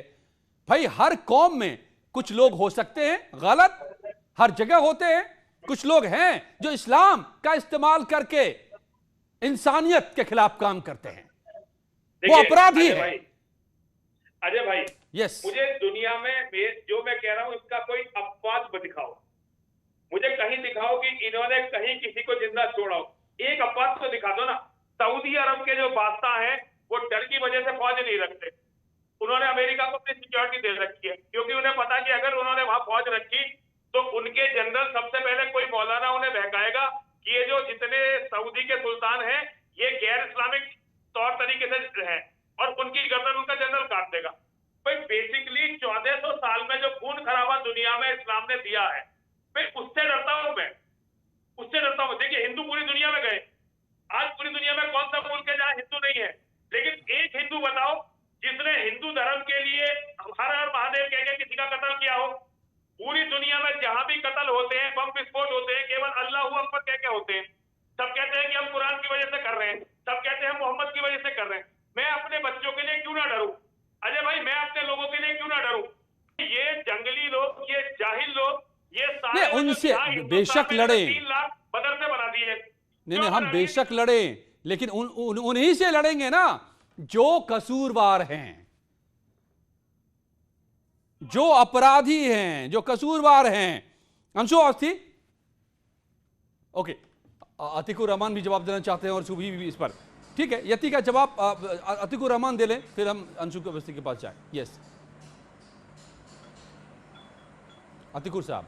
[SPEAKER 1] भाई, हर कौम में कुछ लोग हो सकते हैं गलत, हर जगह होते हैं, कुछ लोग हैं जो इस्लाम का इस्तेमाल करके इंसानियत के खिलाफ काम करते हैं, वो अपराधी है।
[SPEAKER 8] अजय भाई,
[SPEAKER 1] यस,
[SPEAKER 8] मुझे दुनिया में जो मैं कह रहा हूं इसका कोई अपवाद मत दिखाओ, मुझे कहीं दिखाओ कि इन्होंने कहीं किसी को जिंदा छोड़ा हो। एक अपवाद तो दिखा दो ना। सऊदी अरब के जो बादशाह हैं वो डर की वजह से फौज नहीं रखते, उन्होंने अमेरिका को अपनी सिक्योरिटी दे रखी है, क्योंकि उन्हें पता कि अगर उन्होंने वहां फौज रखी तो उनके जनरल सबसे पहले कोई मौलाना उन्हें बहकाएगा कि ये जो जितने सऊदी के सुल्तान हैं ये गैर इस्लामिक तौर तरीके से है, और उनकी गर्दन उनका जनरल काट देगा। भाई, बेसिकली 1400 साल में जो खून खराबा दुनिया में इस्लाम ने दिया है, भाई उससे डरता हूं मैं, उससे डरता हूं। देखिए, हिंदू पूरी दुनिया में गए, आज पूरी दुनिया में कौन सा मुल्क है जहां हिंदू नहीं है? लेकिन एक हिंदू बताओ जिसने हिंदू धर्म के लिए हर हर महादेव कह के किसी का कत्ल किया हो? पूरी दुनिया में जहां भी कत्ल होते हैं, बम विस्फोट होते हैं, केवल अल्लाह अकबर कह के होते हैं। सब कहते हैं कि हम कुरान की वजह से कर रहे हैं, सब कहते हैं हम मोहम्मद की वजह से कर रहे हैं। मैं अपने बच्चों के लिए क्यों ना डरूं? अजय भाई, मैं अपने लोगों के लिए क्यों ना डरूं? ये जंगली लोग, ये जाहिल लोग, ये सारे
[SPEAKER 1] उनसे बेशक लड़े,
[SPEAKER 8] 3 लाख मदरसे बना दिए।
[SPEAKER 1] नहीं, हम बेशक लड़े, लेकिन उन्हीं से लड़ेंगे ना जो कसूरवार हैं, जो अपराधी हैं, जो कसूरवार हैं। अंशु अवस्थी, ओके, अतीकुर रहमान भी जवाब देना चाहते हैं और सुभी भी इस पर। ठीक है, यति का जवाब अतीकुर रहमान दे लें, फिर हम अंशु अवस्थी के पास जाए। यस, अतीकुर साहब।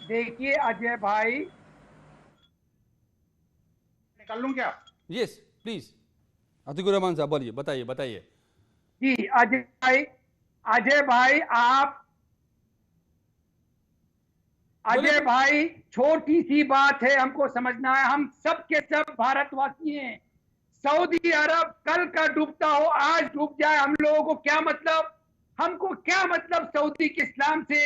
[SPEAKER 9] देखिए अजय भाई,
[SPEAKER 12] निकाल लूं क्या?
[SPEAKER 1] यस प्लीज, अतीकुर रहमान साहब बोलिए, बताइए।
[SPEAKER 9] जी अजय भाई आप, अजय भाई, छोटी सी बात है, हमको समझना है, हम सब के सब भारतवासी हैं। सऊदी अरब कल का डूबता हो, आज डूब जाए, हम लोगों को क्या मतलब? हमको क्या मतलब सऊदी के इस्लाम से?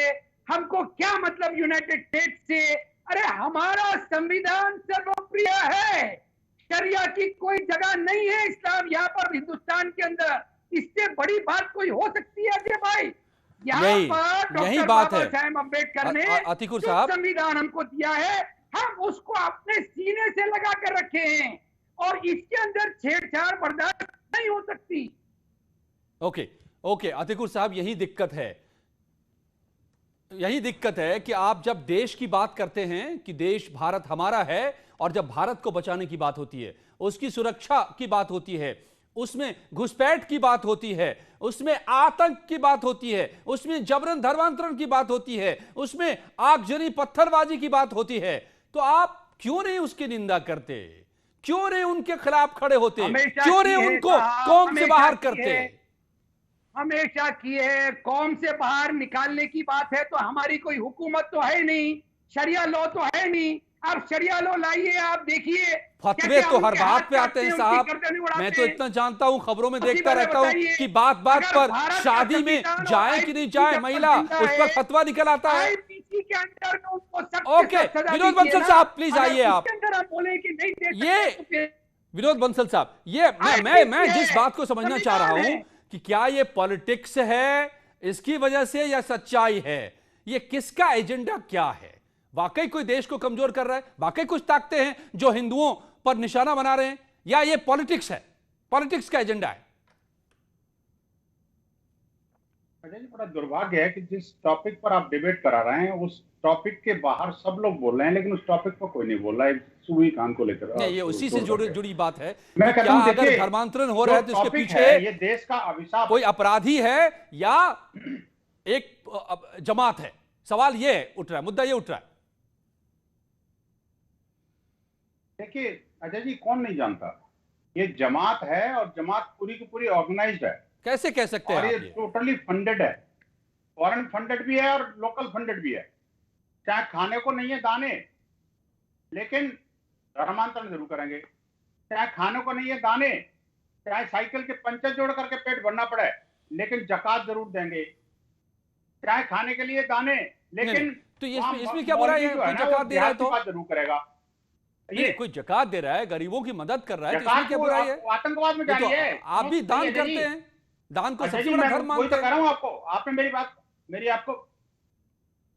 [SPEAKER 9] हमको क्या मतलब यूनाइटेड स्टेट्स से? अरे हमारा संविधान सर्वप्रिय है, शरिया की कोई जगह नहीं है इस्लाम यहाँ पर हिंदुस्तान के अंदर। इससे बड़ी बात कोई हो सकती है अजय भाई?
[SPEAKER 1] यही बात है।
[SPEAKER 9] साहब अम्बेडकर ने
[SPEAKER 1] अतीकुर साहब,
[SPEAKER 9] संविधान हमको दिया है, हम उसको अपने सीने से लगा कर रखे हैं और इसके अंदर छेड़छाड़ बर्दाश्त नहीं हो सकती।
[SPEAKER 1] ओके अतीकुर साहब, यही दिक्कत है कि आप जब देश की बात करते हैं कि देश भारत हमारा है, और जब भारत को बचाने की बात होती है, उसकी सुरक्षा की बात होती है, उसमें घुसपैठ की बात होती है, उसमें आतंक की बात होती है, उसमें जबरन धर्मांतरण की बात होती है, उसमें आगजनी पत्थरबाजी की बात होती है, तो आप क्यों नहीं उसकी निंदा करते? क्यों नहीं उनके खिलाफ खड़े होते? क्यों नहीं उनको कौम से बाहर करते?
[SPEAKER 9] हमेशा की है। कौम से बाहर निकालने की बात है तो हमारी कोई हुकूमत तो है नहीं, शरिया लॉ तो है नहीं। आप शरिया लॉ लाइए, आप देखिए
[SPEAKER 1] फतवे तो हर बात पे आते हैं साहब। मैं तो इतना जानता हूं, खबरों में देखता रहता हूं कि बात बात पर शादी में जाए कि नहीं जाए महिला, उस पर फतवा निकल आता है। ओके विनोद बंसल साहब प्लीज आइए आप। ये विनोद बंसल साहब, ये मैं जिस बात को समझना चाह रहा हूं कि क्या ये पॉलिटिक्स है इसकी वजह से या सच्चाई है, ये किसका एजेंडा क्या है? वाकई कोई देश को कमजोर कर रहा है, वाकई कुछ ताकतें हैं जो हिंदुओं पर निशाना बना रहे हैं, या ये पॉलिटिक्स है, पॉलिटिक्स का एजेंडा है?
[SPEAKER 12] अजय जी, बड़ा दुर्भाग्य है कि जिस टॉपिक पर आप डिबेट करा रहे हैं उस टॉपिक के बाहर सब लोग बोल रहे हैं, लेकिन उस टॉपिक पर कोई नहीं बोल रहा है। सुबी खान को लेकर
[SPEAKER 1] नहीं, ये उसी से जुड़ी बात है।
[SPEAKER 12] मैं
[SPEAKER 1] क्या अगर धर्मांतरण हो रहा है तो इसके पीछे
[SPEAKER 12] ये देश का अभिशाप,
[SPEAKER 1] कोई अपराधी है या एक जमात है? सवाल ये उठ रहा है, मुद्दा ये उठ रहा है।
[SPEAKER 12] देखिए अजय जी, कौन नहीं जानता ये जमात है, और जमात पूरी की पूरी ऑर्गेनाइज्ड है।
[SPEAKER 1] कैसे कह सकते हैं?
[SPEAKER 12] और ये टोटली फंडेड है, फॉरेन फंडेड भी है और लोकल फंडेड भी है। चाहे खाने को नहीं है दाने, लेकिन धर्मांतरण जरूर करेंगे। चाहे खाने को नहीं है दाने, चाहे साइकिल के पंचर जोड़ करके पेट भरना पड़े, लेकिन जकात जरूर देंगे। चाहे खाने के लिए दाने, लेकिन
[SPEAKER 1] तो इसमें क्या बुरा है? कोई जकात दे रहा है तो
[SPEAKER 12] जरूर करेगा।
[SPEAKER 1] ये कोई जकात दे रहा है, गरीबों की मदद कर रहा है, तो इसमें क्या बुराई है?
[SPEAKER 12] आतंकवाद में जाइए,
[SPEAKER 1] आप भी दान करते हैं, दान को सबसे बड़ा धर्म मानते हैं।
[SPEAKER 12] तो कह रहा हूं आपको, आपने मेरी आपको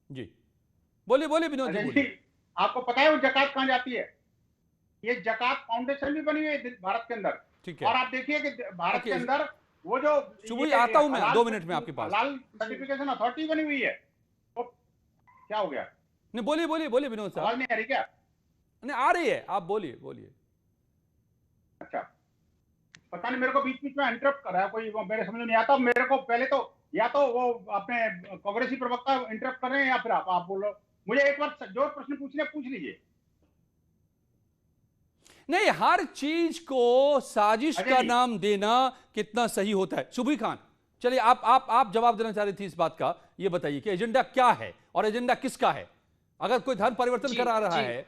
[SPEAKER 1] जी बोलिए विनोद जी।
[SPEAKER 12] आपको पता है वो जकात कहां जाती है? ये जकात फाउंडेशन भी बनी हुई है भारत के अंदर।
[SPEAKER 1] ठीक है,
[SPEAKER 12] और आप देखिए कि भारत के अंदर वो जो
[SPEAKER 1] सुबह आता हूं मैं 2 मिनट में आपके पास,
[SPEAKER 12] हलाल सर्टिफिकेशन अथॉरिटी बनी हुई है। तो क्या हो गया?
[SPEAKER 1] नहीं बोलिए विनोद साहब।
[SPEAKER 12] आवाज नहीं आ रही क्या?
[SPEAKER 1] नहीं आ रही है, आप बोलिए।
[SPEAKER 12] अच्छा, पता नहीं, मेरे को बीच में इंटरप्ट कर रहा है कोई, मेरे समझ में नहीं आता। मेरे को पहले तो या तो वो अपने कांग्रेसी प्रवक्ता इंटरप्ट कर रहे हैं या फिर आप बोलो। मुझे एक बार जो प्रश्न पूछने पूछ लीजिए।
[SPEAKER 1] नहीं, हर चीज को साजिश का नाम देना कितना सही होता है? सुबही खान, चलिए आप जवाब देना चाह रही थी इस बात का, ये बताइए कि एजेंडा क्या है और एजेंडा किसका है? अगर कोई धर्म परिवर्तन करा रहा है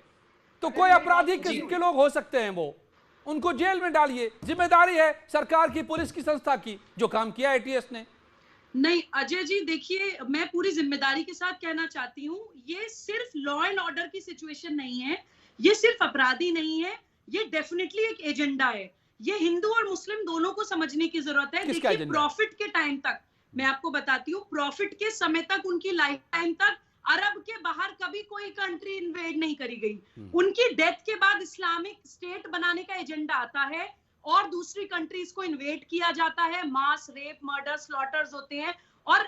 [SPEAKER 1] तो कोई अपराधी किस्म के लोग हो सकते हैं, वो उनको जेल में डालिए। जिम्मेदारी है सरकार की, पुलिस की, संस्था की, जो काम किया एटीएस ने।
[SPEAKER 10] नहीं अजय जी, देखिए मैं पूरी जिम्मेदारी के साथ कहना चाहती हूँ, ये सिर्फ लॉ एंड ऑर्डर की सिचुएशन नहीं है, ये सिर्फ अपराधी नहीं है, ये डेफिनेटली एक एजेंडा है। ये हिंदू और मुस्लिम दोनों को समझने की जरूरत है। देखिए प्रॉफिट के टाइम तक, मैं आपको बताती हूँ, प्रॉफिट के समय तक, उनकी लाइफ टाइम तक अरब के बाहर कभी कोई कंट्री इन्वेड नहीं करी गई। उनकी डेथ के बाद इस्लामिक स्टेट बनाने का एजेंडा आता है और दूसरी कंट्रीज को इन्वेड किया जाता है, मास रेप, मर्डर, स्लॉटर्स होते हैं, और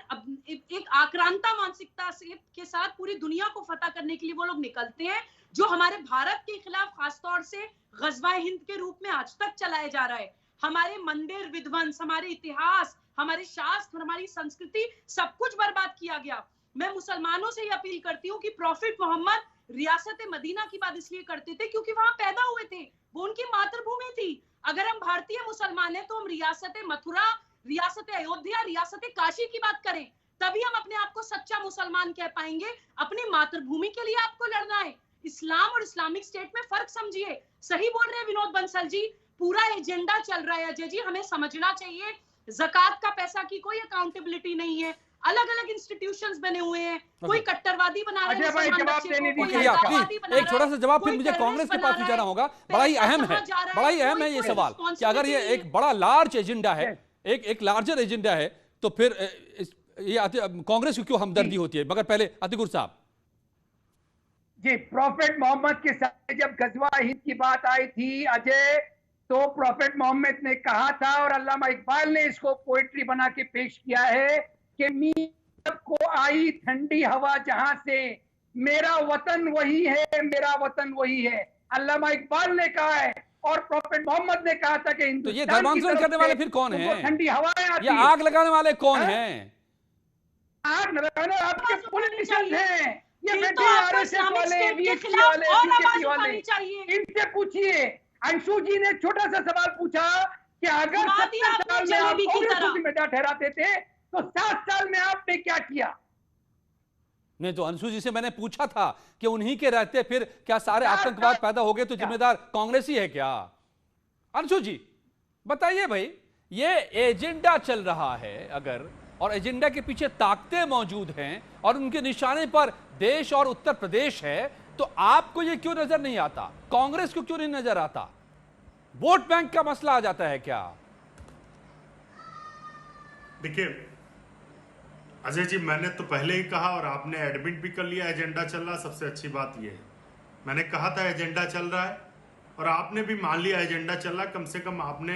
[SPEAKER 10] एक आक्रांता मानसिकता के साथ पूरी दुनिया को फतह करने के लिए वो लोग निकलते हैं, जो हमारे भारत के खिलाफ खासतौर से गजवा हिंद के रूप में आज तक चलाया जा रहा है। हमारे मंदिर विध्वंस, हमारे इतिहास, हमारे शास्त्र, हमारी संस्कृति, सब कुछ बर्बाद किया गया। मैं मुसलमानों से ही अपील करती हूँ कि प्रॉफिट मोहम्मद रियासत मदीना की बात इसलिए करते थे क्योंकि वहां पैदा हुए थे, वो उनकी मातृभूमि थी। अगर हम भारतीय मुसलमान हैं तो हम रियासत मथुरा, रियासत अयोध्या, रियासत काशी की बात करें, तभी हम अपने आप को सच्चा मुसलमान कह पाएंगे। अपनी मातृभूमि के लिए आपको लड़ना है। इस्लाम और इस्लामिक स्टेट में फर्क समझिए। सही बोल रहे हैं विनोद बंसल जी, पूरा एजेंडा चल रहा है अजय जी, हमें समझना चाहिए। जकात का पैसा की कोई अकाउंटेबिलिटी नहीं है, अलग अलग इंस्टीट्यूशंस बने हुए हैं, कोई कट्टरवादी बना रहे हैं,
[SPEAKER 1] एक छोटा सा जवाब फिर मुझे कांग्रेस के पास भी जाना होगा। बड़ा ही अहम है ये सवाल कि अगर ये एक बड़ा लार्ज एजेंडा है, एक लार्जर एजेंडा है, तो फिर ये कांग्रेस की क्यों हमदर्दी होती है? मगर पहले अतिकुर साहब
[SPEAKER 9] जी, प्रॉफिट मोहम्मद के साथ जब गजवा हिंद की बात आई थी अजय, तो प्रॉफिट मोहम्मद ने कहा था, और अल्लामा इकबाल ने इसको पोएट्री बना के पेश किया है कि मीर को आई ठंडी हवा जहां से, मेरा वतन वही है, मेरा वतन वही है। अल्लामा इकबाल ने कहा है और प्रॉफेट मोहम्मद ने कहा था कि
[SPEAKER 1] तो ये धर्मांतरण करने वाले फिर कौन हैं?
[SPEAKER 9] ठंडी हवाएं आती
[SPEAKER 1] ये आग लगाने वाले कौन हैं?
[SPEAKER 9] आग लगाने आपके पॉलिटिशियंस हैं, ये
[SPEAKER 10] फिर
[SPEAKER 9] बेटे
[SPEAKER 10] तो आपको
[SPEAKER 9] आरएसएस
[SPEAKER 10] इस्लामिक
[SPEAKER 9] वाले,
[SPEAKER 10] स्टेट के
[SPEAKER 9] बीएसपी
[SPEAKER 10] खिलाफ
[SPEAKER 9] वाले,
[SPEAKER 10] और
[SPEAKER 9] बीजेपी
[SPEAKER 10] आवाज
[SPEAKER 9] वाले,
[SPEAKER 10] उठानी चाहिए।
[SPEAKER 9] इनसे पूछिए। अंशु जी ने छोटा सा सवाल पूछा कि अगर
[SPEAKER 10] सुना
[SPEAKER 9] 70
[SPEAKER 10] दिया आपने
[SPEAKER 9] साल में आप
[SPEAKER 10] जलेबी की
[SPEAKER 9] कांग्रेस
[SPEAKER 10] तरह।
[SPEAKER 9] को जिम्मेदार ठहराते थे तो 7 साल में आपने क्या किया?
[SPEAKER 1] नहीं, तो अंशु जी से मैंने पूछा था कि उन्हीं के रहते फिर क्या सारे आतंकवाद पैदा हो गए, तो जिम्मेदार कांग्रेस ही है क्या? अंशु जी बताइए भाई, ये एजेंडा चल रहा है अगर, और एजेंडा के पीछे ताकतें मौजूद हैं और उनके निशाने पर देश और उत्तर प्रदेश है, तो आपको ये क्यों नजर नहीं आता? कांग्रेस को क्यों नहीं नजर आता? वोट बैंक का मसला आ जाता है क्या?
[SPEAKER 11] देखिए अजय जी, मैंने तो पहले ही कहा और आपने एडमिट भी कर लिया, एजेंडा चल रहा। सबसे अच्छी बात यह है, मैंने कहा था एजेंडा चल रहा है और आपने भी मान लिया एजेंडा चल रहा। कम से कम आपने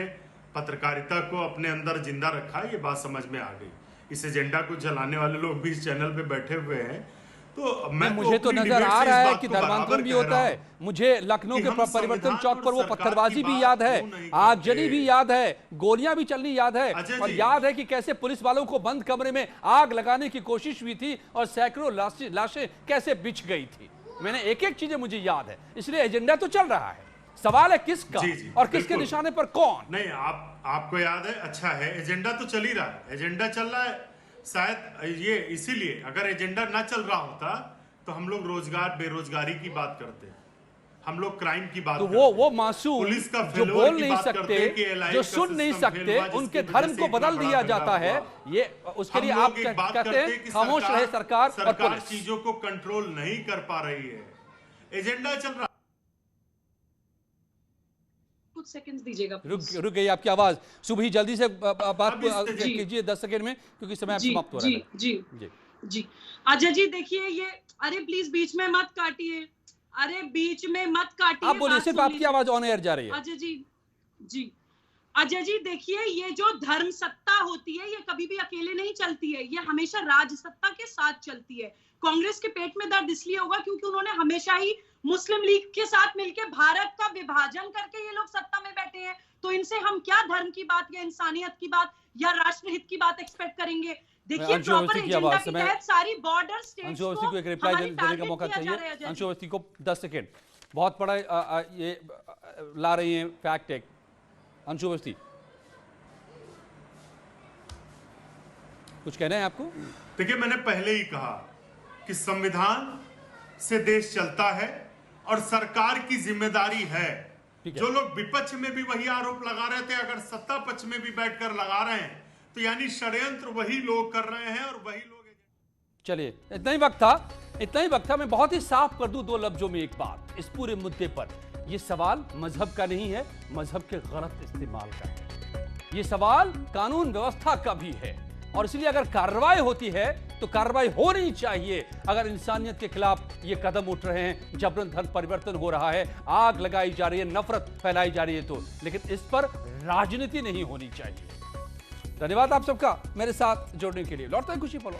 [SPEAKER 11] पत्रकारिता को अपने अंदर जिंदा रखा, ये बात समझ में आ गई। इस एजेंडा को जलाने वाले लोग भी इस चैनल पे बैठे हुए हैं, तो
[SPEAKER 1] मुझे तो नजर आ रहा है कि धर्मांतरण भी होता है। मुझे लखनऊ के परिवर्तन चौक पर वो पत्थरबाजी भी याद है, आगजनी भी याद है, गोलियां भी चलनी याद है, और याद है कि कैसे पुलिस वालों को बंद कमरे में आग लगाने की कोशिश हुई थी और सैकड़ों लाशें कैसे बिछ गई थी। मैंने एक एक चीजें मुझे याद है, इसलिए एजेंडा तो चल रहा है। सवाल है किसका और किसके निशाने पर कौन?
[SPEAKER 11] नहीं, आपको याद है, अच्छा है, एजेंडा तो चल ही रहा है, एजेंडा चल रहा है। शायद ये इसीलिए, अगर एजेंडा ना चल रहा होता तो हम लोग रोजगार बेरोजगारी की बात करते, हम लोग क्राइम की बात
[SPEAKER 1] तो
[SPEAKER 11] करते,
[SPEAKER 1] वो मासूम
[SPEAKER 11] पुलिस का
[SPEAKER 1] जो बोल नहीं सकते, जो सुन नहीं सकते, उनके धर्म को बदल दिया जाता है। ये उसके लिए आप कहते हैं खामोश रहे सरकार और पुलिस।
[SPEAKER 11] चीजों को कंट्रोल नहीं कर पा रही है, एजेंडा चल रहा।
[SPEAKER 10] कुछ सेकंड्स दीजिएगा,
[SPEAKER 1] रुक गई आपकी आवाज। सुबह जल्दी से बात कीजिए 10 सेकंड में, क्योंकि समय समाप्त हो रहा है।
[SPEAKER 10] जी अजय जी देखिए, ये अरे प्लीज बीच में मत काटिए, अरे बीच में मत काटिए,
[SPEAKER 1] आप बोलिए, सिर्फ आपकी आवाज ऑन एयर जा रही है।
[SPEAKER 10] अजय जी देखिए, ये जो धर्म सत्ता होती है ये कभी भी अकेले नहीं चलती है, ये हमेशा राज सत्ता के साथ चलती है। कांग्रेस के पेट में दर्द इसलिए होगा क्योंकि उन्होंने हमेशा ही मुस्लिम लीग के साथ मिलकर भारत का विभाजन करके ये लोग सत्ता में बैठे हैं। तो इनसे हम क्या धर्म की बात या इंसानियत की बात या राष्ट्रहित की बात एक्सपेक्ट करेंगे? देखिए प्रॉपर एजेंडा के तहत सारी बॉर्डर स्टेट्स को
[SPEAKER 1] एक रिप्लाई देने का मौका चाहिए। अंशु अवस्थी को 10 सेकंड, बहुत बड़ा ये ला रही है फैक्ट एक। अंशु अवस्थी, कुछ कहना है आपको?
[SPEAKER 11] देखिए, मैंने पहले ही कहा कि संविधान से देश चलता है और सरकार की जिम्मेदारी है। जो लोग विपक्ष में भी वही आरोप लगा रहे थे, अगर सत्ता पक्ष में भी बैठकर लगा रहे हैं तो यानी षड्यंत्र वही लोग कर रहे हैं और वही लोग।
[SPEAKER 1] चलिए, इतना ही वक्त था। मैं बहुत ही साफ कर दूं 2 लफ्जों में एक बात इस पूरे मुद्दे पर। यह सवाल मजहब का नहीं है, मजहब के गलत इस्तेमाल का है। यह सवाल कानून व्यवस्था का भी है, और इसलिए अगर कार्रवाई होती है तो कार्रवाई होनी चाहिए। अगर इंसानियत के खिलाफ ये कदम उठ रहे हैं, जबरन धर्म परिवर्तन हो रहा है, आग लगाई जा रही है, नफरत फैलाई जा रही है, तो लेकिन इस पर राजनीति नहीं होनी चाहिए। धन्यवाद आप सबका मेरे साथ जुड़ने के लिए। लौटते हैं खुशी पलों।